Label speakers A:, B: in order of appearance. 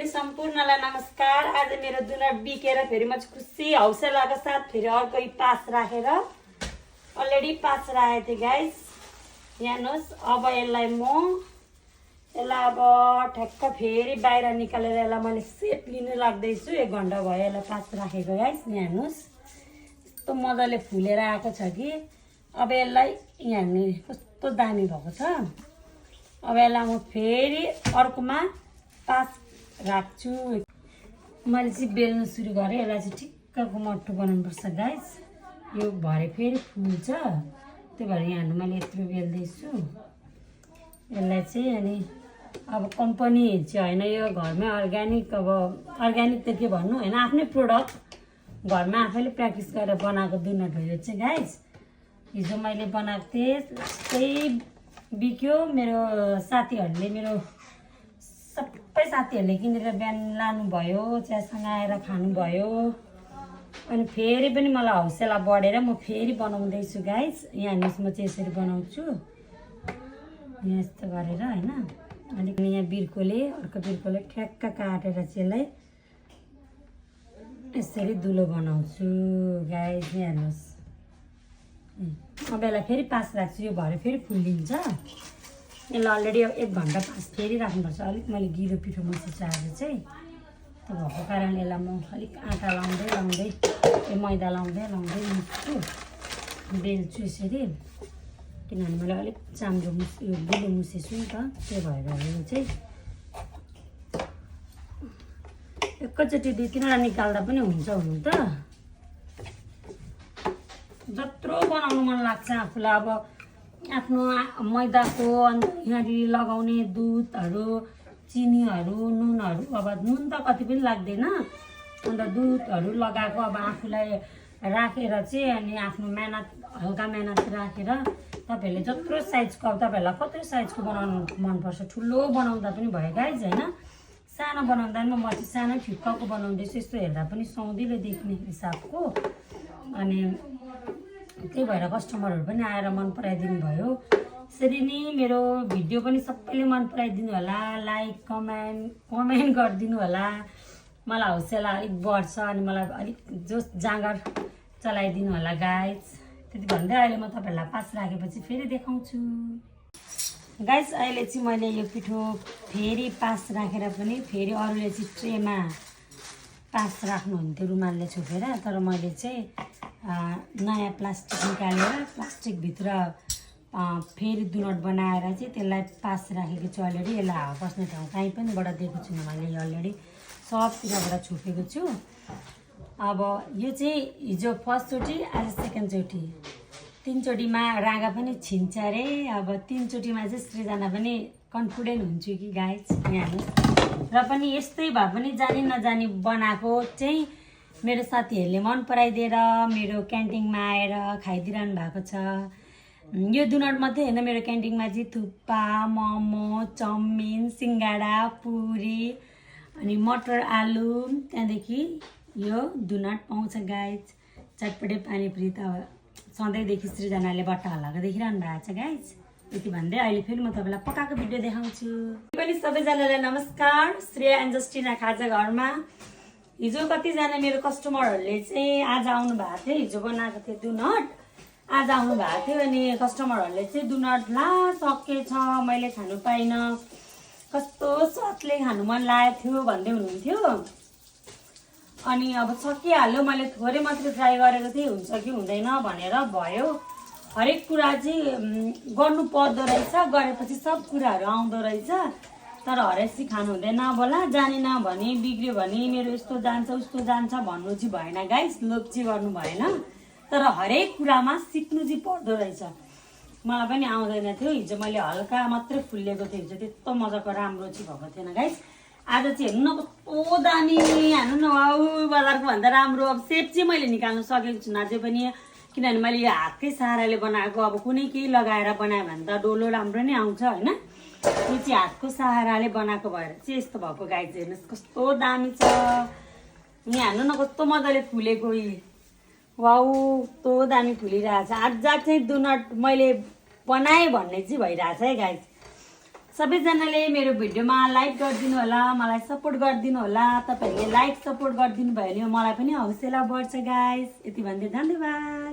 A: सम्पूर्णलाई नमस्कार। आज मेरो दुनट बिकेर फेरि म खुसी हौसलाको साथ फेरि अर्को पास राखेर अलरेडी पास राखेको थिएँ गाइस। यहाँ हेर्नुहोस्, अब यसलाई अब ठ्याक्क फेरि बाहिर निकालेर यसलाई मैले सेप लिनु लाग्दैछु। 1 घन्टा भयो यसलाई पास राखेको गाइस। यहाँ हेर्नुहोस् यस्तो मजाले फुलेर आएको छ कि अब यसलाई यहाँ हेर्नु कस्तो दामी भएको छ। अब यसलाई म फेरि अर्कोमा पास राख्छु। मैले चाहिँ बेल्न सुरु गरेँ। यसलाई चाहिँ ठिक्कको मट्टु बनाउनुपर्छ गाइस। यो भरे फेरि फुल्छ, त्यही भएर यहाँ मैले यत्रो बेल्दैछु यसलाई चाहिँ। अनि अब कम्पनी चाहिँ होइन, यो घरमै अर्ग्यानिक, अब अर्ग्यानिक त के भन्नु होइन, आफ्नै प्रोडक्ट घरमा आफैले प्र्याक्टिस गरेर बनाएको दुनट हो यो चाहिँ गाइस। हिजो मैले बनाएको थिएँ, त्यही बिक्यो। मेरो साथीहरूले, मेरो सबै साथीहरूले किनेर बिहान लानुभयो, चियासँग आएर खानुभयो। अनि फेरि पनि मलाई हौसला बढेर म फेरि बनाउँदैछु गाइस। यहाँ हेर्नुहोस्, म चाहिँ यसरी बनाउँछु, यहाँ यस्तो गरेर होइन। अलिक यहाँ बिर्कोले, अर्को बिर्कोले ठ्याक्क काटेर चाहिँ यसलाई यसरी दुलो बनाउँछु गाइस। यहाँ हेर्नुहोस्, अब यसलाई फेरि पास राख्छु। यो भरे फेरि फुल्लिन्छ। यसलाई अलरेडी 1 घन्टा पास फेरि राख्नुपर्छ। अलिक मैले गिलो पिठो मुछिछु आज चाहिँ, त्यो भएको कारणले यसलाई म अलिक आँटा लाउँदै मैदा लाउँदै मुस्छु, बेल्छु यसरी। किनभने मैले अलिक चाम्रो यो गिलो मुछेछु नि त, त्यो भएर यो चाहिँ एकैचोटि 2-3वटा निकाल्दा पनि हुन्छ हुनु त। जत्रो बनाउनु मन लाग्छ आफूलाई। अब आफ्नो मैदाको अन्त यहाँनिर लगाउने दुधहरू, चिनीहरू, नुनहरू, अब नुन त कति पनि लाग्दैन, अन्त दुधहरू लगाएको अब आफूलाई राखेर चाहिँ, अनि आफ्नो मेहनत, हल्का मेहनत राखेर तपाईँहरूले जत्रो साइजको, अब तपाईँहरूलाई कत्रो साइजको बनाउनु मनपर्छ, ठुलो बनाउँदा पनि भयो गाइज होइन। सानो बनाउँदा पनि म चाहिँ सानो फिक्काको बनाउँदैछु, यस्तो हेर्दा पनि सौँधिलो देख्ने हिसाबको। अनि त्यही भएर कस्टमरहरू पनि आएर मन पराइदिनु भयो। यसरी नै मेरो भिडियो पनि सबैले मन पराइदिनु होला, लाइक कमेन्ट गरिदिनु होला। मलाई हौसला अलिक बढ्छ अनि मलाई अलिक जोस जाँगर चलाइदिनु होला गाइज। त्यति भन्दै अहिले म तपाईँहरूलाई पास राखेपछि फेरि देखाउँछु गाइज। अहिले चाहिँ मैले यो पिठो फेरि पास राखेर पनि फेरि अरूले चाहिँ ट्रेमा पास राख्नुहुन्थ्यो रुमालले छोपेर, तर मैले चाहिँ नयाँ प्लास्टिक निकालेर प्लास्टिकभित्र फेरि दुनट बनाएर चाहिँ त्यसलाई पास राखेको छु अलरेडी। यसलाई हावा पस्ने ठाउँ कहीँ पनि बाट दिएको छुइनँ मैले, यो अलरेडी सबतिरबाट छोपेको छु। अब यो चाहिँ हिजो फर्स्टचोटि, आज सेकेन्डचोटि, 3चोटिमा रागा पनि छिन्छ अरे। अब 3चोटिमा चाहिँ सृजना पनि कन्फिडेन्ट हुन्छु कि गाइज। यहाँ र पनि यस्तै भए पनि जानी नजानी बनाएको चाहिँ मेरो साथीहरूले मन पराइदिएर मेरो क्यान्टिनमा आएर खाइदिइरहनु भएको छ। यो दुनट मात्रै होइन, मेरो क्यान्टिनमा चाहिँ थुक्पा, मोमो, चाउमिन, सिङ्गडा, पुरी अनि मटर आलु, त्यहाँदेखि यो दुनट पाउँछ गाइज। चटपटे पानीपुरी त सधैँदेखि सृजनाले बट्टा हल्लाएको देखिरहनु भएको छ गाइज। यति भन्दै अहिले फेरि म तपाईँलाई पकाएको भिडियो देखाउँछु। पनि सबैजनालाई नमस्कार। श्रेया एन्ड जस्टिना खाजा घरमा। हिजो कतिजना मेरो कस्टमरहरूले चाहिँ आज आउनु भएको थियो, हिजो बनाएको थियो दुनट, आज आउनु भएको थियो। अनि कस्टमरहरूले चाहिँ दुनट ला सकेछ, मैले खानु पाइनँ, कस्तो स्वादले खानु मन लागेको थियो भन्दै हुनुहुन्थ्यो। अनि अब सकिहाल्यो, मैले थोरै मात्रै ट्राई गरेको थिएँ, हुन्छ कि हुँदैन भनेर भयो। हरेक कुरा चाहिँ गर्नु पर्दो रहेछ, गरेपछि सब कुराहरू आउँदो रहेछ। तर हरेसी खानु हुँदैन बोला, जानेन भने बिग्रियो भने मेरो यस्तो जान्छ उस्तो जान्छ भन्नु चाहिँ भएन गाइस, लोभ चाहिँ गर्नु भएन। तर हरेक कुरामा सिक्नु चाहिँ पर्दो रहेछ। मलाई पनि आउँदैन थियो, हिजो मैले हल्का मात्रै फुलेको थियो, हिजो त्यस्तो मजाको राम्रो चाहिँ भएको थिएन गाइस। आज चाहिँ हेर्नु न कस्तो दामी, हेर्नु न वाउ, बजारको भन्दा राम्रो। अब सेप चाहिँ मैले निकाल्नु सकेको छु अझै पनि, किनभने मैले यो हातकै सहाराले बनाएको। अब कुनै केही लगाएर बनायो भने त डोलो राम्रो नै आउँछ होइन। यो चाहिँ हातको सहाराले बनाएको भएर चाहिँ यस्तो भएको गाइस। हेर्नुहोस् कस्तो दामी छ। यहाँ हेर्नु न कस्तो मजाले फुलेको, वाउ कस्तो दामी फुलिरहेछ। आज चाहिँ दुनट मैले बनाएँ भन्ने चाहिँ भइरहेछ है गाइस।
B: सबैजनाले मेरो भिडियोमा लाइक गरिदिनु होला, मलाई सपोर्ट गरिदिनु होला। तपाईँहरूले लाइक सपोर्ट गरिदिनु भयो भने मलाई पनि हौसला बढ्छ गाइस। यति भन्दै धन्यवाद।